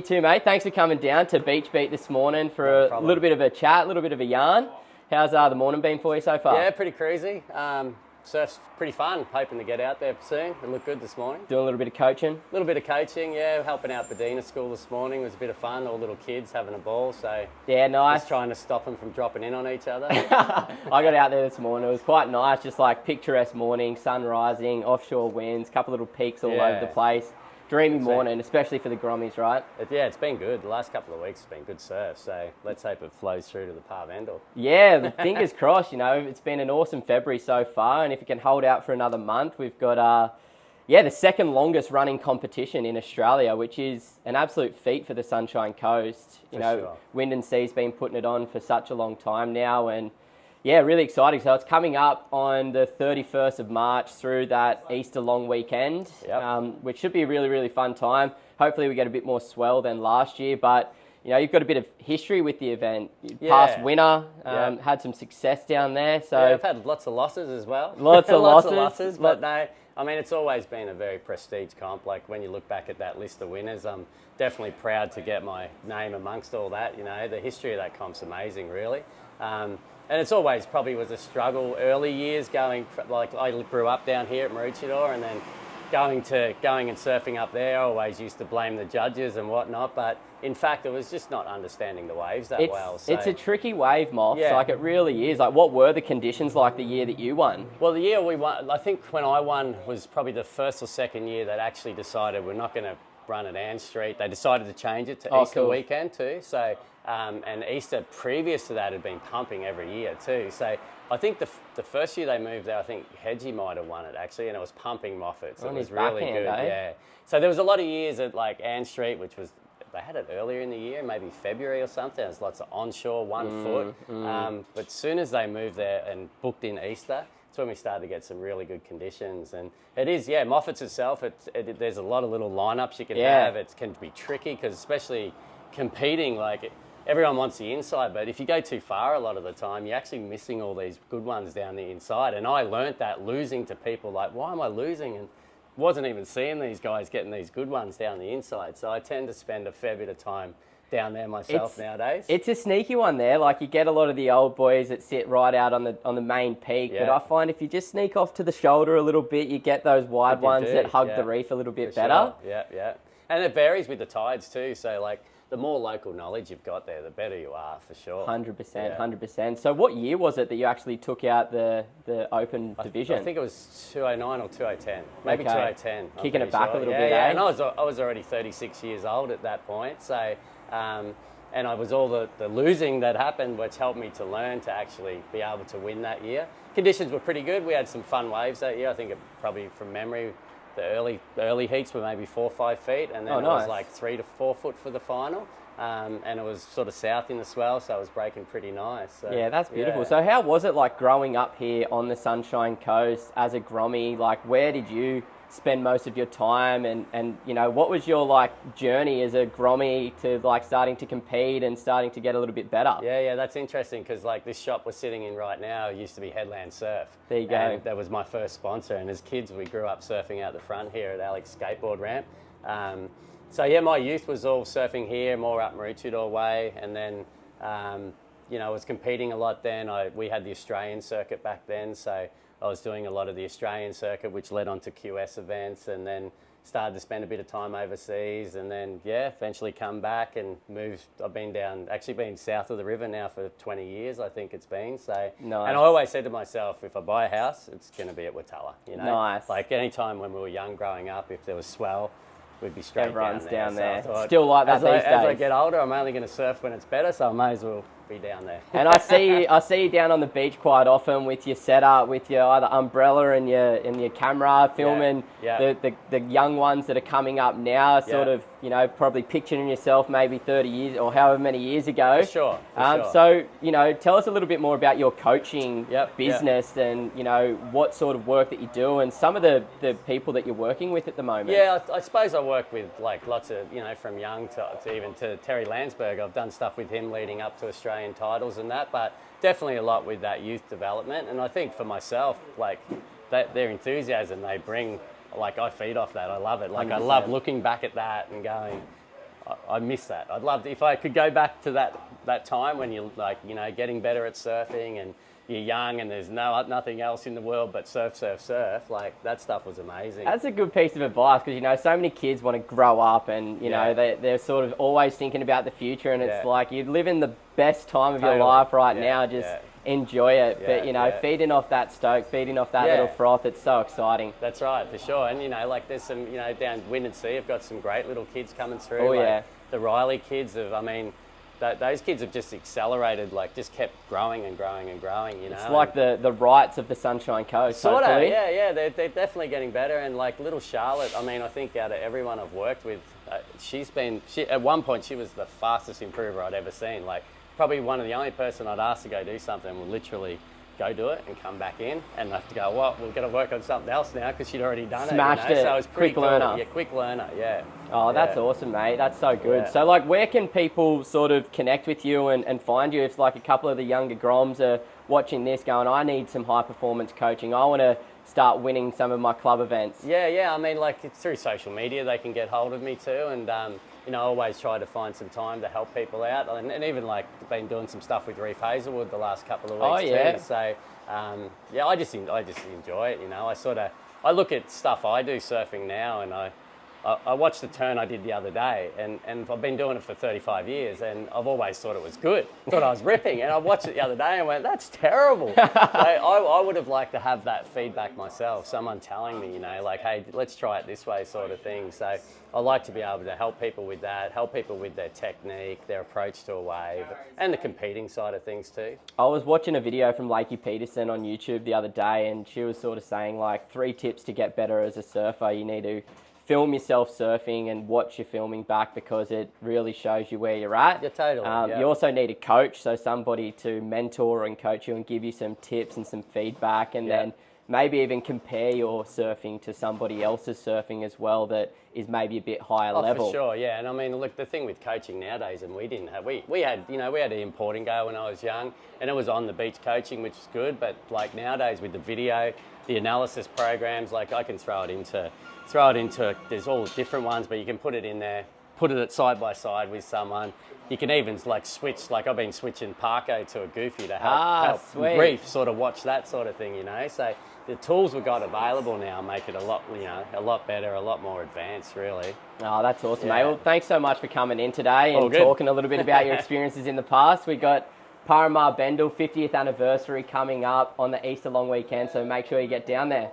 You too, mate. Thanks for coming down to Beach Beat this morning for a little bit of a chat, a little bit of a yarn. How's the morning been for you so far? Yeah, pretty crazy. Surf's pretty fun. Hoping to get out there soon. It looked good this morning. Doing a little bit of coaching? A little bit of coaching, yeah. Helping out Bedina School this morning. It was a bit of fun. All little kids having a ball. So yeah, nice. Just trying to stop them from dropping in on each other. I got out there this morning. It was quite nice. Just like picturesque morning, sun rising, offshore winds, a couple little peaks all over the place. Dreamy morning, especially for the grommies, right? Yeah, it's been good. The last couple of weeks has been good surf, so let's hope it flows through to the Pa Ma Bendall. Yeah, fingers crossed. You know, it's been an awesome February so far, and if it can hold out for another month, we've got the second longest running competition in Australia, which is an absolute feat for the Sunshine Coast. You know, Wind and Sea's been putting it on for such a long time now, and yeah, really exciting. So it's coming up on the 31st of March through that Easter long weekend, which should be a really, really fun time. Hopefully we get a bit more swell than last year, but you know, you've got a bit of history with the event. Past winner, had some success down there. So yeah, I've had lots of losses as well. Lots of losses, but no, I mean, it's always been a very prestige comp. Like when you look back at that list of winners, I'm definitely proud to get my name amongst all that. You know, the history of that comp's amazing, really. And it's always probably was a struggle early years going, like I grew up down here at Maroochydore and then going and surfing up there. I always used to blame the judges and whatnot, but in fact it was just not understanding the waves that well. So it's a tricky wave, Moffs. Like it really is. Like what were the conditions like the year that you won? Well, the year we won, I think when I won was probably the first or second year that actually decided we're not going to run at Ann Street. They decided to change it to Easter weekend too. So and Easter previous to that had been pumping every year too. So I think the first year they moved there, I think Hedgie might have won it actually, and it was pumping Moffat. So it was really good. Yeah. So there was a lot of years at like Ann Street, which was they had it earlier in the year, maybe February or something. There's lots of onshore 1 foot. But as soon as they moved there and booked in Easter, that's when we started to get some really good conditions. And it is, Moffat's itself, there's a lot of little lineups you can have. It can be tricky because especially competing, like everyone wants the inside, but if you go too far a lot of the time, you're actually missing all these good ones down the inside. And I learnt that losing to people like, why am I losing? And wasn't even seeing these guys getting these good ones down the inside. So I tend to spend a fair bit of time down there myself nowadays. It's a sneaky one there. Like you get a lot of the old boys that sit right out on the main peak. But I find if you just sneak off to the shoulder a little bit, you get those wide ones that hug the reef a little bit better. Sure. Yeah. And it varies with the tides too. So like the more local knowledge you've got there, the better you are for sure. 100%. So what year was it that you actually took out the open division? I think it was 2009 or 2010. Maybe 2010. Kicking it back a little bit, and I was already 36 years old at that point. So, and I was all the losing that happened, which helped me to learn to actually be able to win that year. Conditions were pretty good. We had some fun waves that year. I think probably from memory, the early heats were maybe 4 or 5 feet, and then it was like 3 to 4 foot for the final. And it was sort of south in the swell, so it was breaking pretty nice. So, yeah, that's beautiful. So how was it like growing up here on the Sunshine Coast as a grommie? Like where did you spend most of your time and you know, what was your like journey as a grommie to like starting to compete and starting to get a little bit better? Yeah, that's interesting because like this shop we're sitting in right now used to be Headland Surf. There you go. And that was my first sponsor, and as kids we grew up surfing out the front here at Alex skateboard ramp. So yeah, my youth was all surfing here, more up Maroochydore way, and then you know, I was competing a lot then. We had the Australian circuit back then, so I was doing a lot of the Australian circuit, which led on to QS events, and then started to spend a bit of time overseas, and then eventually come back and moved. I've been south of the river now for 20 years, I think it's been. So, and I always said to myself, if I buy a house, it's going to be at Watala. You know, like any time when we were young growing up, if there was swell, we'd be straight down there. So still like that these days. As I get older, I'm only going to surf when it's better, so I may as well be down there. And I see you down on the beach quite often with your setup, with your either umbrella and your camera, filming the young ones that are coming up now, sort of, you know, probably picturing yourself maybe 30 years or however many years ago. For sure. So, you know, tell us a little bit more about your coaching business and, you know, what sort of work that you do and some of the people that you're working with at the moment. Yeah, I suppose I work with like lots of, you know, from young to even to Terry Landsberg. I've done stuff with him leading up to Australian titles and that, but definitely a lot with that youth development. And I think for myself, like their enthusiasm they bring, like I feed off that. I love it. Like 100%. I love looking back at that and going, I miss that. I'd love to, if I could go back to that time when you're like, you know, getting better at surfing and you're young and there's nothing else in the world but surf, surf, surf. Like, that stuff was amazing. That's a good piece of advice, because, you know, so many kids want to grow up and, you know, they're sort of always thinking about the future, and it's like you live in the best time of your life right now. Just enjoy it. But, you know, feeding off that stoke, feeding off that little froth, it's so exciting. That's right, for sure. And, you know, like there's some, you know, down Wind and Sea, I've got some great little kids coming through. Oh, like the Riley kids I mean, those kids have just accelerated, like just kept growing and growing and growing, you know. It's like the rights of the Sunshine Coast, sort hopefully. of, yeah. They're definitely getting better. And like little Charlotte, I mean, I think out of everyone I've worked with, at one point she was the fastest improver I'd ever seen. Like, probably one of the only person I'd ask to go do something would literally go do it and come back in, and I have to go, well, we've got to work on something else now because she'd already done Smashed it. it. So it was pretty quick learner. Yeah, quick learner, yeah. Oh, that's awesome, mate. That's so good. Yeah. So, like, where can people sort of connect with you and find you if, like, a couple of the younger Groms are watching this going, I need some high-performance coaching. I want to start winning some of my club events. Yeah. I mean, like, it's through social media they can get hold of me too, and you know, I always try to find some time to help people out, and even like been doing some stuff with Reef Hazelwood the last couple of weeks too. So I just enjoy it. You know, I look at stuff I do surfing now, and I watched the turn I did the other day, and I've been doing it for 35 years, and I've always thought it was good. Thought I was ripping, and I watched it the other day and went, that's terrible. So I would have liked to have that feedback myself, someone telling me, you know, like, hey, let's try it this way sort of thing. So I like to be able to help people with that, help people with their technique, their approach to a wave, and the competing side of things too. I was watching a video from Lakey Peterson on YouTube the other day, and she was sort of saying, like, 3 tips to get better as a surfer. You need to film yourself surfing and watch your filming back, because it really shows you where you're at. Yeah, totally. You also need a coach, so somebody to mentor and coach you and give you some tips and some feedback, and then maybe even compare your surfing to somebody else's surfing as well that is maybe a bit higher level. For sure, yeah. And I mean, look, the thing with coaching nowadays, and we had an importing go when I was young, and it was on the beach coaching, which is good, but like nowadays with the video, the analysis programs, like I can throw it into, there's all different ones, but you can put it in there, put it side by side with someone. You can even like switch, like I've been switching Parko to a Goofy to help Reef sort of watch that sort of thing, you know. So the tools we've got available now make it a lot better, a lot more advanced, really. Oh, that's awesome, mate. Well, thanks so much for coming in today and talking a little bit about your experiences in the past. We got Pa Ma Bendall 50th anniversary coming up on the Easter long weekend, so make sure you get down there.